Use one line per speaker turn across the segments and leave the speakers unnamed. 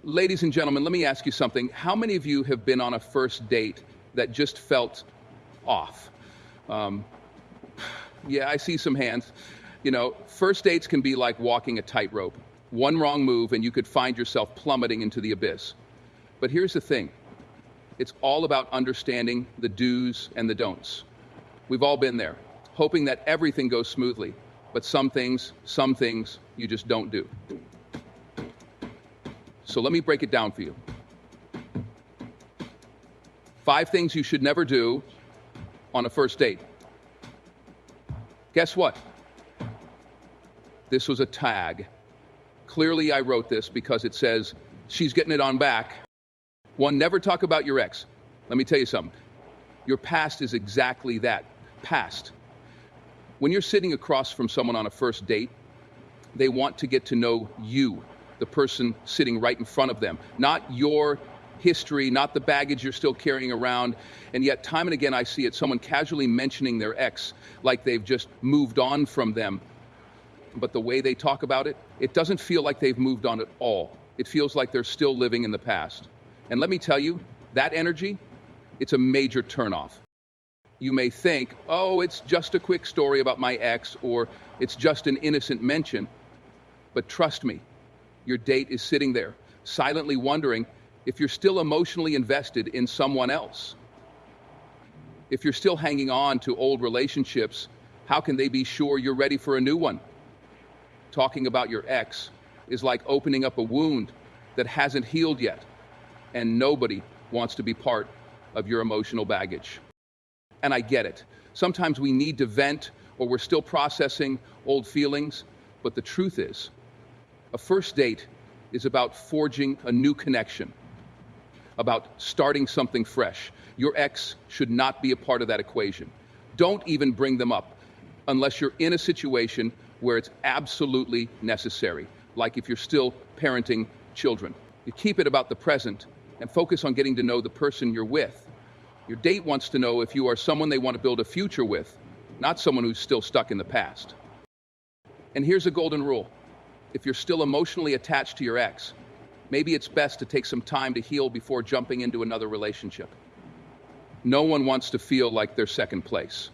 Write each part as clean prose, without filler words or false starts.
Ladies and gentlemen, let me ask you something. How many of you have been on a first date that just felt off? Yeah, I see some hands. You know, first dates can be like walking a tightrope. One wrong move and you could find yourself plummeting into the abyss. But here's the thing. It's all about understanding the do's and the don'ts. We've all been there, hoping that everything goes smoothly, but some things you just don't do. So let me break it down for you. 5 things you should never do on a first date. Guess what? This was a tag. Clearly I wrote this because it says, she's getting it on back. 1, never talk about your ex. Let me tell you something. Your past is exactly that, past. When you're sitting across from someone on a first date, they want to get to know you, the person sitting right in front of them, not your history, not the baggage you're still carrying around. And yet time and again I see it, someone casually mentioning their ex like they've just moved on from them. But the way they talk about it, it doesn't feel like they've moved on at all. It feels like they're still living in the past. And let me tell you, that energy, it's a major turnoff. You may think, oh, it's just a quick story about my ex, or it's just an innocent mention. But trust me, your date is sitting there, silently wondering if you're still emotionally invested in someone else. If you're still hanging on to old relationships, how can they be sure you're ready for a new one? Talking about your ex is like opening up a wound that hasn't healed yet, and nobody wants to be part of your emotional baggage. And I get it. Sometimes we need to vent, or we're still processing old feelings, but the truth is, a first date is about forging a new connection, about starting something fresh. Your ex should not be a part of that equation. Don't even bring them up unless you're in a situation where it's absolutely necessary, like if you're still parenting children. You keep it about the present and focus on getting to know the person you're with. Your date wants to know if you are someone they want to build a future with, not someone who's still stuck in the past. And here's a golden rule. If you're still emotionally attached to your ex, maybe it's best to take some time to heal before jumping into another relationship. No one wants to feel like they're second place.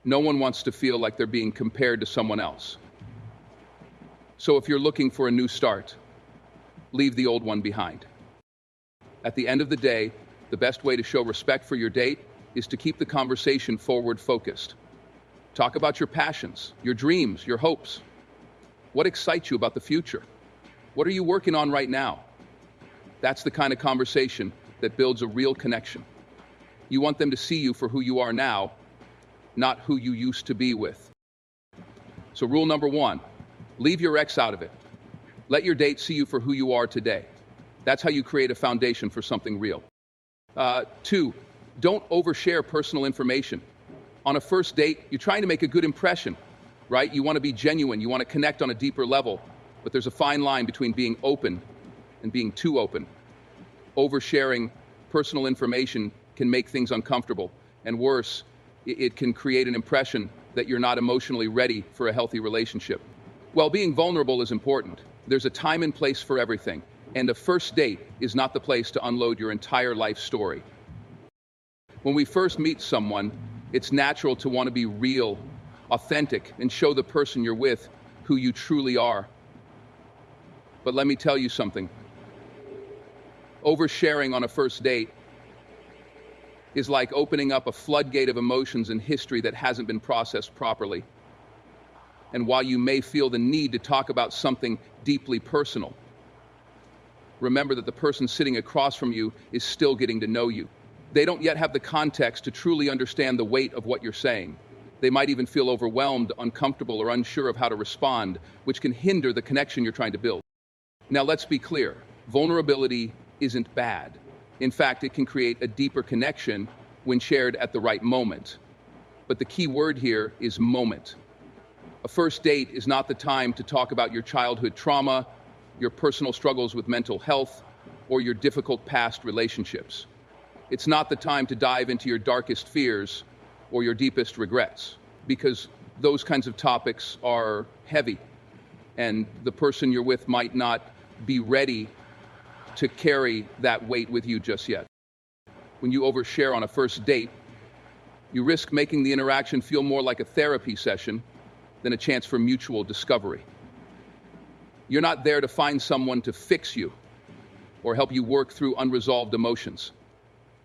No one wants to feel like they're being compared to someone else. So if you're looking for a new start, leave the old one behind. At the end of the day, the best way to show respect for your date is to keep the conversation forward-focused. Talk about your passions, your dreams, your hopes. What excites you about the future? What are you working on right now? That's the kind of conversation that builds a real connection. You want them to see you for who you are now, not who you used to be with. So rule number 1, leave your ex out of it. Let your date see you for who you are today. That's how you create a foundation for something real. 2, don't overshare personal information. On a first date, you're trying to make a good impression, right? You want to be genuine. You want to connect on a deeper level. But there's a fine line between being open and being too open. Oversharing personal information can make things uncomfortable. And worse, it can create an impression that you're not emotionally ready for a healthy relationship. While being vulnerable is important, there's a time and place for everything. And a first date is not the place to unload your entire life story. When we first meet someone, it's natural to want to be real, authentic, and show the person you're with who you truly are. But let me tell you something. Oversharing on a first date is like opening up a floodgate of emotions and history that hasn't been processed properly. And while you may feel the need to talk about something deeply personal, remember that the person sitting across from you is still getting to know you. They don't yet have the context to truly understand the weight of what you're saying. They might even feel overwhelmed, uncomfortable, or unsure of how to respond, which can hinder the connection you're trying to build. Now, let's be clear. Vulnerability isn't bad. In fact, it can create a deeper connection when shared at the right moment. But the key word here is moment. A first date is not the time to talk about your childhood trauma, your personal struggles with mental health, or your difficult past relationships. It's not the time to dive into your darkest fears or your deepest regrets, because those kinds of topics are heavy, and the person you're with might not be ready to carry that weight with you just yet. When you overshare on a first date, you risk making the interaction feel more like a therapy session than a chance for mutual discovery. You're not there to find someone to fix you or help you work through unresolved emotions.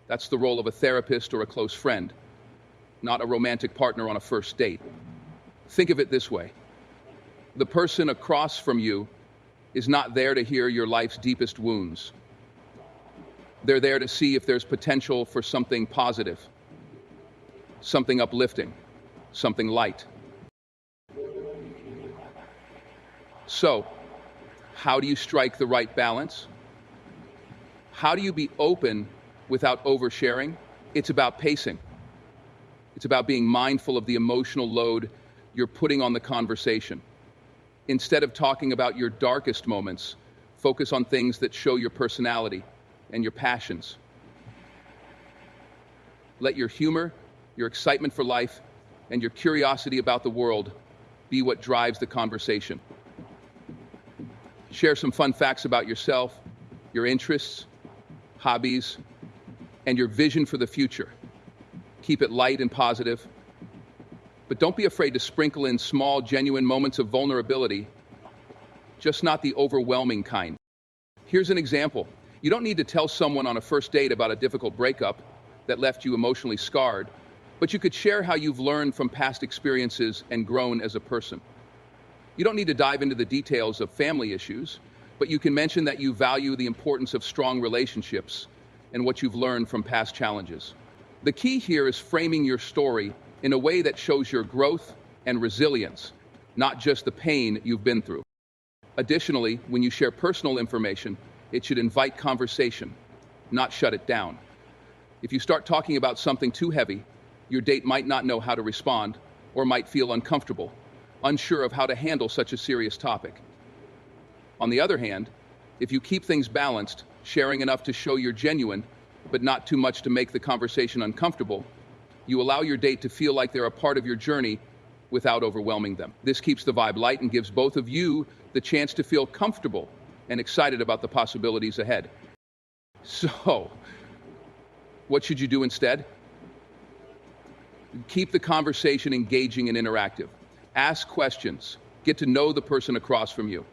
That's the role of a therapist or a close friend, not a romantic partner on a first date. Think of it this way. The person across from you is not there to hear your life's deepest wounds. They're there to see if there's potential for something positive, something uplifting, something light. So, how do you strike the right balance? How do you be open without oversharing? It's about pacing. It's about being mindful of the emotional load you're putting on the conversation. Instead of talking about your darkest moments, focus on things that show your personality and your passions. Let your humor, your excitement for life, and your curiosity about the world be what drives the conversation. Share some fun facts about yourself, your interests, hobbies, and your vision for the future. Keep it light and positive, but don't be afraid to sprinkle in small, genuine moments of vulnerability, just not the overwhelming kind. Here's an example. You don't need to tell someone on a first date about a difficult breakup that left you emotionally scarred, but you could share how you've learned from past experiences and grown as a person. You don't need to dive into the details of family issues, but you can mention that you value the importance of strong relationships and what you've learned from past challenges. The key here is framing your story in a way that shows your growth and resilience, not just the pain you've been through. Additionally, when you share personal information, it should invite conversation, not shut it down. If you start talking about something too heavy, your date might not know how to respond or might feel uncomfortable, unsure of how to handle such a serious topic. On the other hand, if you keep things balanced, sharing enough to show you're genuine, but not too much to make the conversation uncomfortable, you allow your date to feel like they're a part of your journey without overwhelming them. This keeps the vibe light and gives both of you the chance to feel comfortable and excited about the possibilities ahead. So, what should you do instead? Keep the conversation engaging and interactive. Ask questions, get to know the person across from you,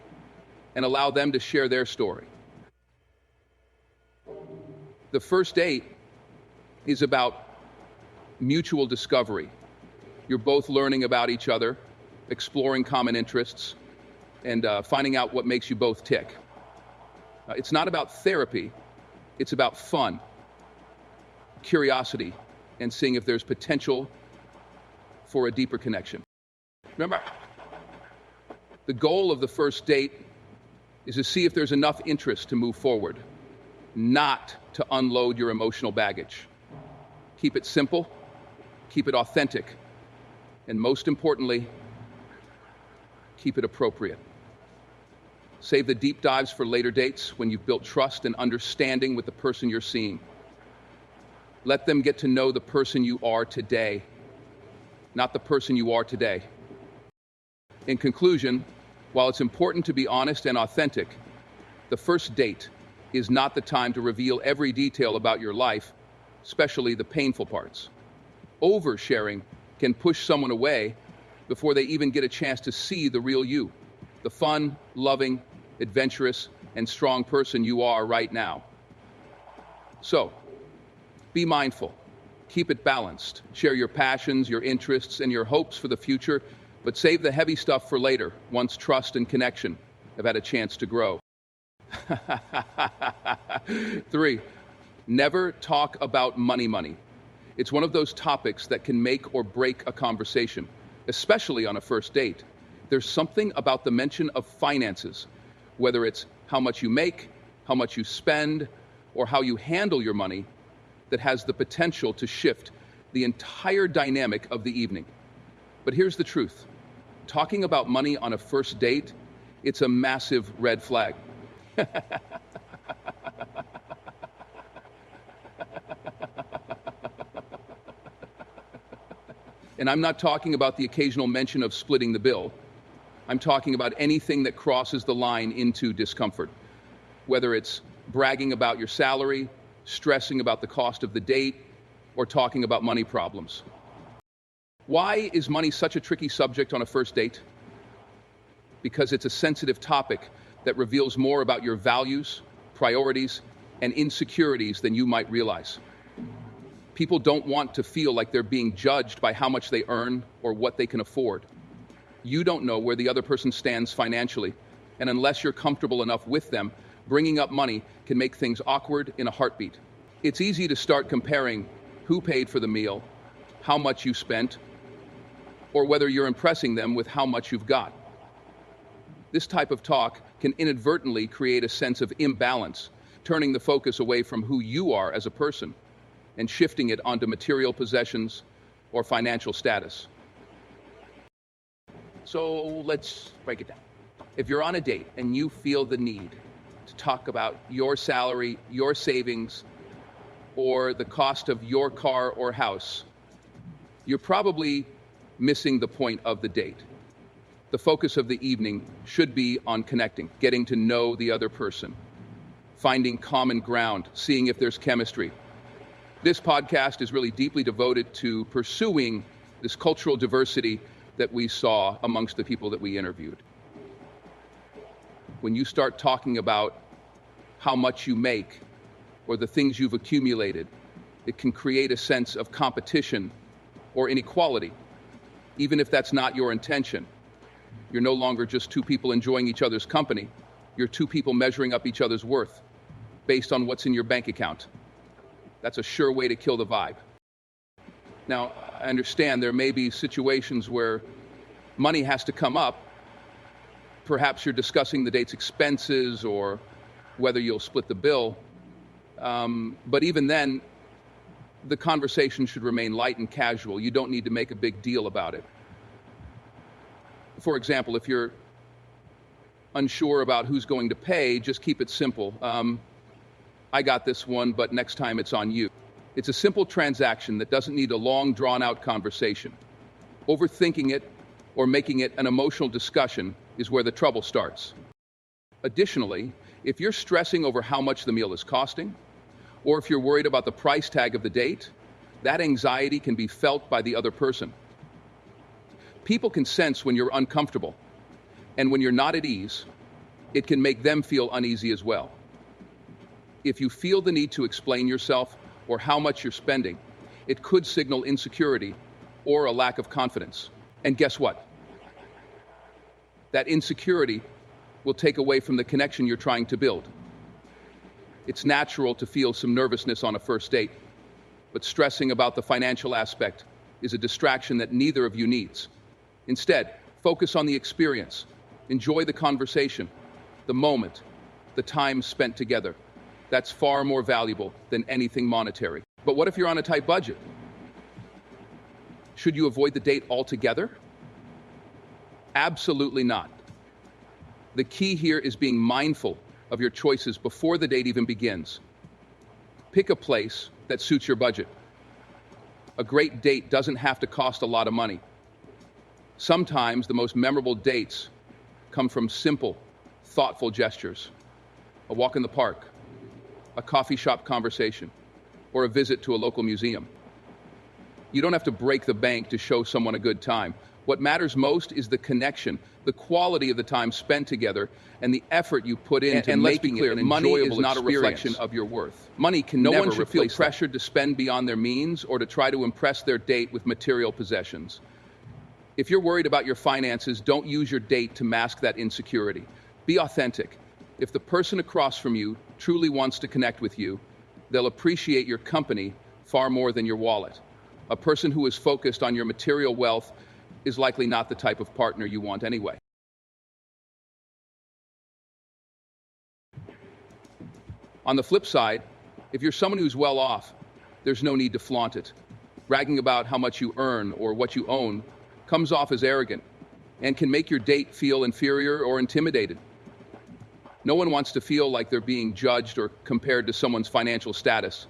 and allow them to share their story. The first date is about mutual discovery. You're both learning about each other, exploring common interests, and finding out what makes you both tick. It's not about therapy, it's about fun, curiosity, and seeing if there's potential for a deeper connection. Remember, the goal of the first date is to see if there's enough interest to move forward, not to unload your emotional baggage. Keep it simple, keep it authentic, and most importantly, keep it appropriate. Save the deep dives for later dates when you've built trust and understanding with the person you're seeing. Let them get to know the person you are today, not the person you are today. In conclusion, while it's important to be honest and authentic, the first date is not the time to reveal every detail about your life, especially the painful parts. Oversharing can push someone away before they even get a chance to see the real you, the fun, loving, adventurous, and strong person you are right now. So, be mindful. Keep it balanced. Share your passions, your interests, and your hopes for the future, but save the heavy stuff for later, once trust and connection have had a chance to grow. 3, never talk about money. It's one of those topics that can make or break a conversation, especially on a first date. There's something about the mention of finances, whether it's how much you make, how much you spend, or how you handle your money, that has the potential to shift the entire dynamic of the evening. But here's the truth. Talking about money on a first date, it's a massive red flag. And I'm not talking about the occasional mention of splitting the bill. I'm talking about anything that crosses the line into discomfort, whether it's bragging about your salary, stressing about the cost of the date, or talking about money problems. Why is money such a tricky subject on a first date? Because it's a sensitive topic that reveals more about your values, priorities, and insecurities than you might realize. People don't want to feel like they're being judged by how much they earn or what they can afford. You don't know where the other person stands financially, and unless you're comfortable enough with them, bringing up money can make things awkward in a heartbeat. It's easy to start comparing who paid for the meal, how much you spent, or whether you're impressing them with how much you've got. This type of talk can inadvertently create a sense of imbalance, turning the focus away from who you are as a person and shifting it onto material possessions or financial status. So let's break it down. If you're on a date and you feel the need to talk about your salary, your savings, or the cost of your car or house, you're probably missing the point of the date. The focus of the evening should be on connecting, getting to know the other person, finding common ground, seeing if there's chemistry. This podcast is really deeply devoted to pursuing this cultural diversity that we saw amongst the people that we interviewed. When you start talking about how much you make or the things you've accumulated, it can create a sense of competition or inequality, even if that's not your intention. You're no longer just two people enjoying each other's company. You're two people measuring up each other's worth based on what's in your bank account. That's a sure way to kill the vibe. Now, I understand there may be situations where money has to come up. Perhaps you're discussing the date's expenses or whether you'll split the bill. But even then, the conversation should remain light and casual. You don't need to make a big deal about it. For example, if you're unsure about who's going to pay, just keep it simple. I got this one, but next time it's on you. It's a simple transaction that doesn't need a long, drawn-out conversation. Overthinking it or making it an emotional discussion is where the trouble starts. Additionally, if you're stressing over how much the meal is costing, or if you're worried about the price tag of the date, that anxiety can be felt by the other person. People can sense when you're uncomfortable, and when you're not at ease, it can make them feel uneasy as well. If you feel the need to explain yourself or how much you're spending, it could signal insecurity or a lack of confidence. And guess what? That insecurity will take away from the connection you're trying to build. It's natural to feel some nervousness on a first date, but stressing about the financial aspect is a distraction that neither of you needs. Instead, focus on the experience. Enjoy the conversation, the moment, the time spent together. That's far more valuable than anything monetary. But what if you're on a tight budget? Should you avoid the date altogether? Absolutely not. The key here is being mindful of your choices before the date even begins. Pick a place that suits your budget. A great date doesn't have to cost a lot of money. Sometimes the most memorable dates come from simple, thoughtful gestures. A walk in the park, a coffee shop conversation, or a visit to a local museum. You don't have to break the bank to show someone a good time. What matters most is the connection, the quality of the time spent together, and the effort you put into making it an enjoyable money is not a reflection of your worth. Money can never replace that. No one should feel pressured to spend beyond their means or to try to impress their date with material possessions. If you're worried about your finances, don't use your date to mask that insecurity. Be authentic. If the person across from you truly wants to connect with you, they'll appreciate your company far more than your wallet. A person who is focused on your material wealth is likely not the type of partner you want anyway. On the flip side, if you're someone who's well off, there's no need to flaunt it. Bragging about how much you earn or what you own comes off as arrogant and can make your date feel inferior or intimidated. No one wants to feel like they're being judged or compared to someone's financial status.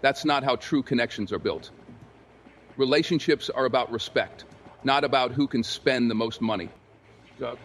That's not how true connections are built. Relationships are about respect, not about who can spend the most money. Doug?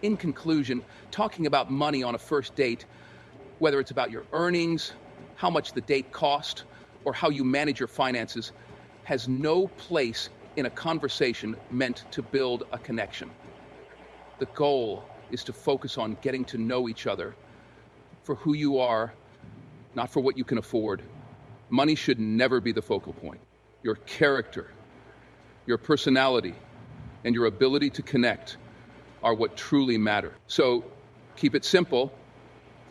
In conclusion, talking about money on a first date, whether it's about your earnings, how much the date cost, or how you manage your finances, has no place in a conversation meant to build a connection. The goal is to focus on getting to know each other for who you are, not for what you can afford. Money should never be the focal point. Your character, your personality, and your ability to connect are what truly matter. So keep it simple,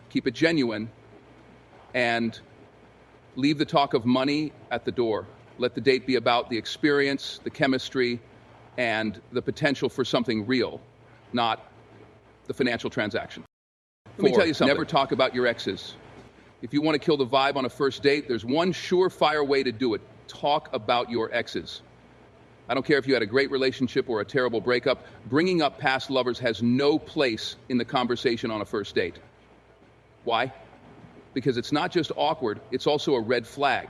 keep it genuine, and leave the talk of money at the door. Let the date be about the experience, the chemistry, and the potential for something real, not the financial transaction. Let me tell you something. Never talk about your exes. If you want to kill the vibe on a first date, there's one surefire way to do it. Talk about your exes. I don't care if you had a great relationship or a terrible breakup. Bringing up past lovers has no place in the conversation on a first date. Why? Because it's not just awkward, it's also a red flag.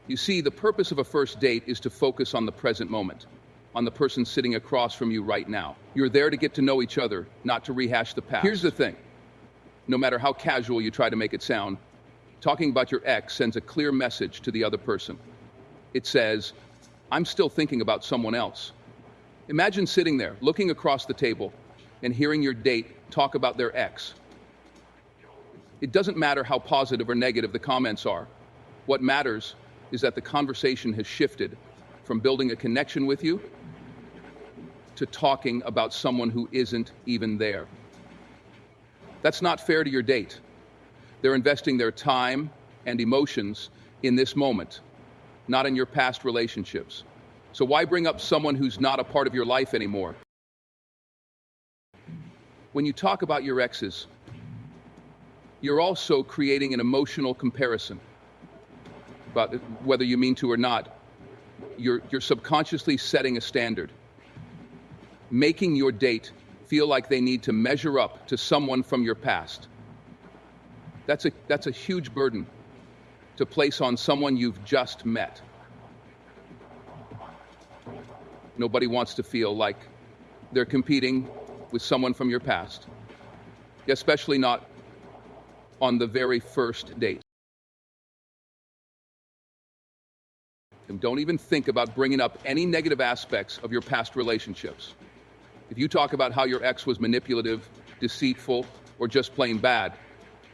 You see, the purpose of a first date is to focus on the present moment, on the person sitting across from you right now. You're there to get to know each other, not to rehash the past. Here's the thing. No matter how casual you try to make it sound, talking about your ex sends a clear message to the other person. It says, I'm still thinking about someone else. Imagine sitting there, looking across the table, and hearing your date talk about their ex. It doesn't matter how positive or negative the comments are. What matters is that the conversation has shifted from building a connection with you to talking about someone who isn't even there. That's not fair to your date. They're investing their time and emotions in this moment, not in your past relationships. So why bring up someone who's not a part of your life anymore? When you talk about your exes, you're also creating an emotional comparison. But whether you mean to or not, you're subconsciously setting a standard, making your date feel like they need to measure up to someone from your past. That's a huge burden to place on someone you've just met. Nobody wants to feel like they're competing with someone from your past, especially not on the very first date. And don't even think about bringing up any negative aspects of your past relationships. If you talk about how your ex was manipulative, deceitful, or just plain bad,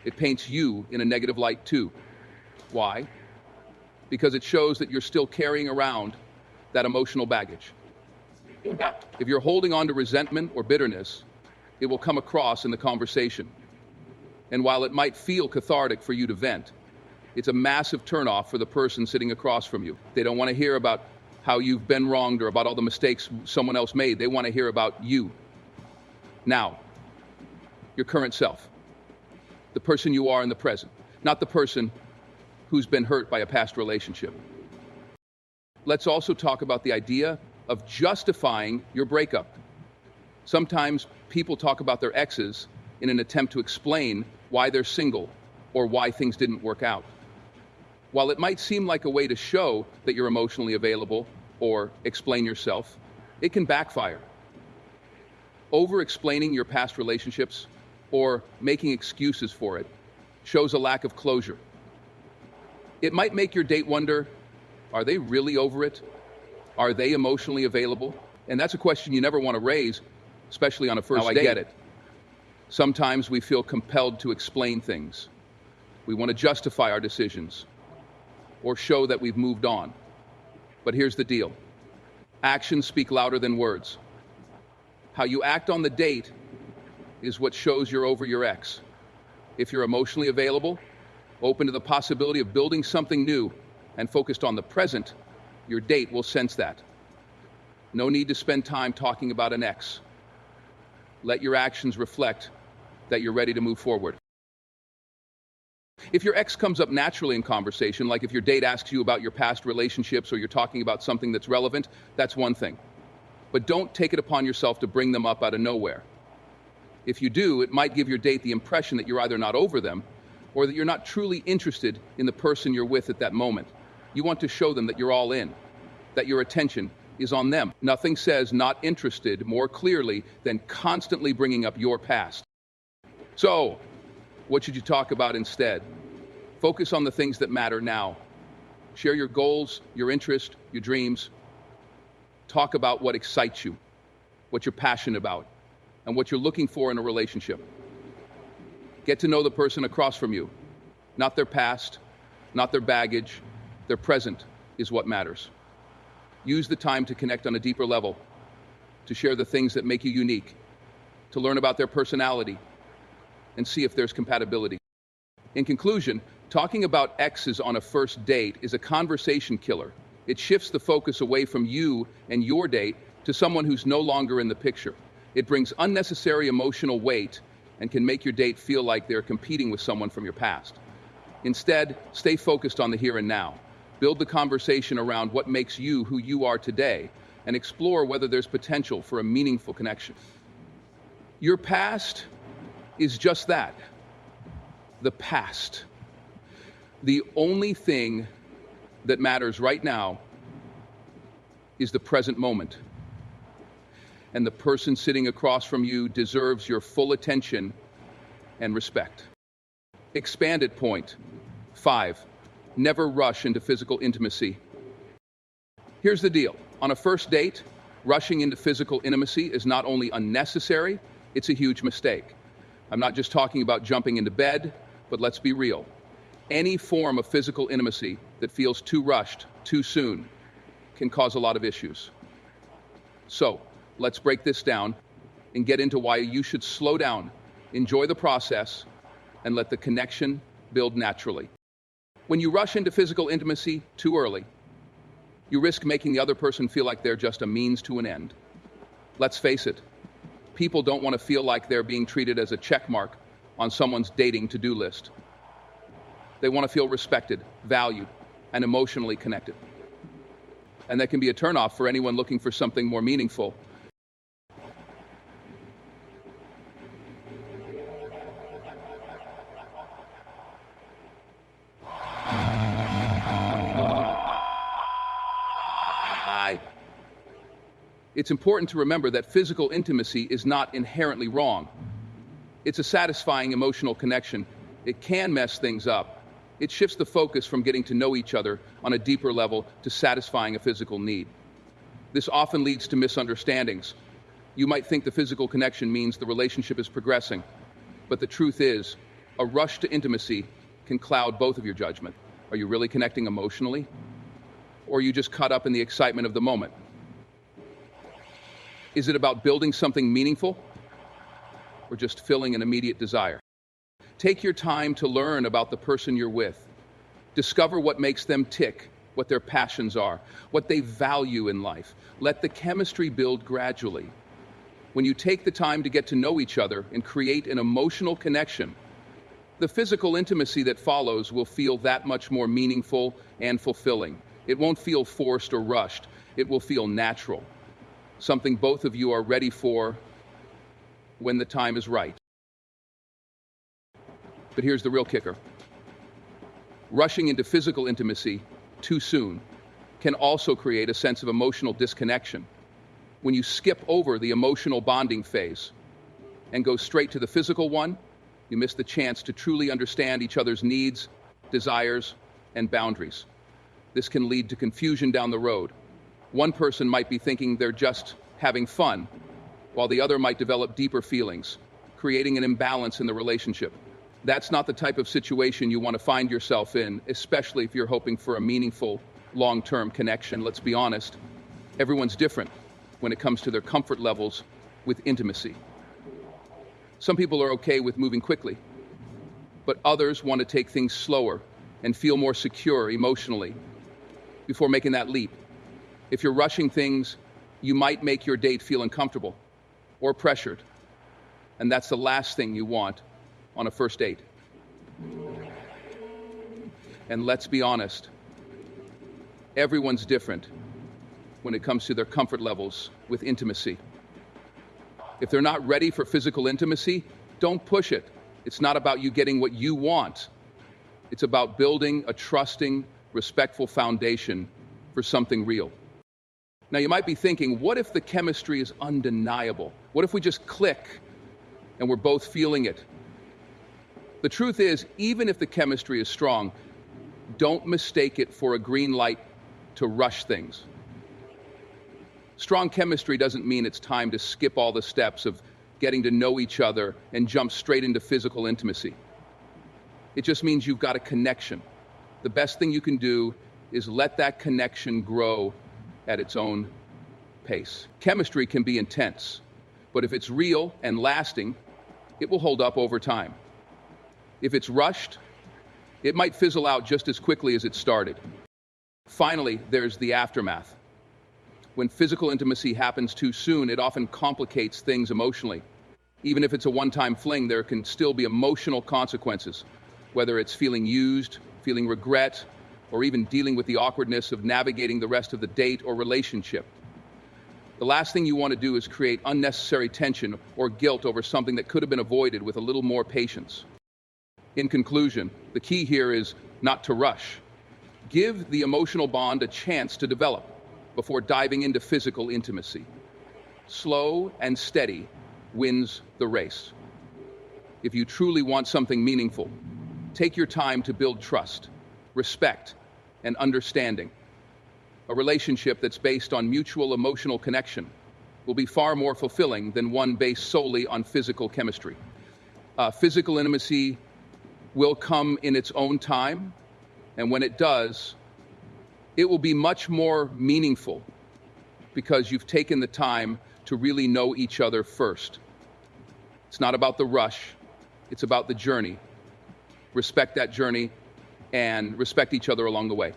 it paints you in a negative light too. Why? Because it shows that you're still carrying around that emotional baggage. If you're holding on to resentment or bitterness, it will come across in the conversation. And while it might feel cathartic for you to vent, it's a massive turnoff for the person sitting across from you. They don't want to hear about how you've been wronged or about all the mistakes someone else made. They want to hear about you. Now, your current self, the person you are in the present, not the person who's been hurt by a past relationship. Let's also talk about the idea of justifying your breakup. Sometimes people talk about their exes in an attempt to explain why they're single or why things didn't work out. While it might seem like a way to show that you're emotionally available or explain yourself, it can backfire. Over-explaining your past relationships or making excuses for it shows a lack of closure. It might make your date wonder, are they really over it? Are they emotionally available? And that's a question you never want to raise, especially on a first date. I get it. Sometimes we feel compelled to explain things. We want to justify our decisions or show that we've moved on. But here's the deal. Actions speak louder than words. How you act on the date is what shows you're over your ex. If you're emotionally available, open to the possibility of building something new, and focused on the present, your date will sense that. No need to spend time talking about an ex. Let your actions reflect that you're ready to move forward. If your ex comes up naturally in conversation, like if your date asks you about your past relationships or you're talking about something that's relevant, that's one thing. But don't take it upon yourself to bring them up out of nowhere. If you do, it might give your date the impression that you're either not over them or that you're not truly interested in the person you're with at that moment. You want to show them that you're all in, that your attention is on them. Nothing says not interested more clearly than constantly bringing up your past. So, what should you talk about instead? Focus on the things that matter now. Share your goals, your interests, your dreams. Talk about what excites you, what you're passionate about, and what you're looking for in a relationship. Get to know the person across from you, not their past, not their baggage. Their present is what matters. Use the time to connect on a deeper level, to share the things that make you unique, to learn about their personality, and see if there's compatibility. In conclusion, talking about exes on a first date is a conversation killer. It shifts the focus away from you and your date to someone who's no longer in the picture. It brings unnecessary emotional weight and can make your date feel like they're competing with someone from your past. Instead, stay focused on the here and now. Build the conversation around what makes you who you are today, and explore whether there's potential for a meaningful connection. Your past is just that, the past. The only thing that matters right now is the present moment. And the person sitting across from you deserves your full attention and respect. Expanded point 5. Never rush into physical intimacy. Here's the deal. On a first date, rushing into physical intimacy is not only unnecessary, it's a huge mistake. I'm not just talking about jumping into bed, but let's be real. Any form of physical intimacy that feels too rushed, too soon, can cause a lot of issues. So, let's break this down and get into why you should slow down, enjoy the process, and let the connection build naturally. When you rush into physical intimacy too early, you risk making the other person feel like they're just a means to an end. Let's face it, people don't want to feel like they're being treated as a check mark on someone's dating to-do list. They want to feel respected, valued, and emotionally connected. And that can be a turnoff for anyone looking for something more meaningful. It's important to remember that physical intimacy is not inherently wrong. It's a satisfying emotional connection. It can mess things up. It shifts the focus from getting to know each other on a deeper level to satisfying a physical need. This often leads to misunderstandings. You might think the physical connection means the relationship is progressing, but the truth is, a rush to intimacy can cloud both of your judgment. Are you really connecting emotionally? Or are you just caught up in the excitement of the moment? Is it about building something meaningful, or just filling an immediate desire? Take your time to learn about the person you're with. Discover what makes them tick, what their passions are, what they value in life. Let the chemistry build gradually. When you take the time to get to know each other and create an emotional connection, the physical intimacy that follows will feel that much more meaningful and fulfilling. It won't feel forced or rushed. It will feel natural. Something both of you are ready for when the time is right. But here's the real kicker. Rushing into physical intimacy too soon can also create a sense of emotional disconnection. When you skip over the emotional bonding phase and go straight to the physical one, you miss the chance to truly understand each other's needs, desires, and boundaries. This can lead to confusion down the road. One person might be thinking they're just having fun, while the other might develop deeper feelings, creating an imbalance in the relationship. That's not the type of situation you want to find yourself in, especially if you're hoping for a meaningful, long-term connection. Let's be honest, everyone's different when it comes to their comfort levels with intimacy. Some people are okay with moving quickly, but others want to take things slower and feel more secure emotionally before making that leap. If you're rushing things, you might make your date feel uncomfortable or pressured, and that's the last thing you want on a first date. And let's be honest, everyone's different when it comes to their comfort levels with intimacy. If they're not ready for physical intimacy, don't push it. It's not about you getting what you want. It's about building a trusting, respectful foundation for something real. Now, you might be thinking, what if the chemistry is undeniable? What if we just click and we're both feeling it? The truth is, even if the chemistry is strong, don't mistake it for a green light to rush things. Strong chemistry doesn't mean it's time to skip all the steps of getting to know each other and jump straight into physical intimacy. It just means you've got a connection. The best thing you can do is let that connection grow at its own pace. Chemistry can be intense, but if it's real and lasting, it will hold up over time. If it's rushed, it might fizzle out just as quickly as it started. Finally, there's the aftermath. When physical intimacy happens too soon, it often complicates things emotionally. Even if it's a one-time fling, there can still be emotional consequences, whether it's feeling used, feeling regret, or even dealing with the awkwardness of navigating the rest of the date or relationship. The last thing you want to do is create unnecessary tension or guilt over something that could have been avoided with a little more patience. In conclusion, the key here is not to rush. Give the emotional bond a chance to develop before diving into physical intimacy. Slow and steady wins the race. If you truly want something meaningful, take your time to build trust, respect, and understanding. A relationship that's based on mutual emotional connection will be far more fulfilling than one based solely on physical chemistry. Physical intimacy will come in its own time, and when it does, it will be much more meaningful because you've taken the time to really know each other first. It's not about the rush, it's about the journey. Respect that journey and respect each other along the way.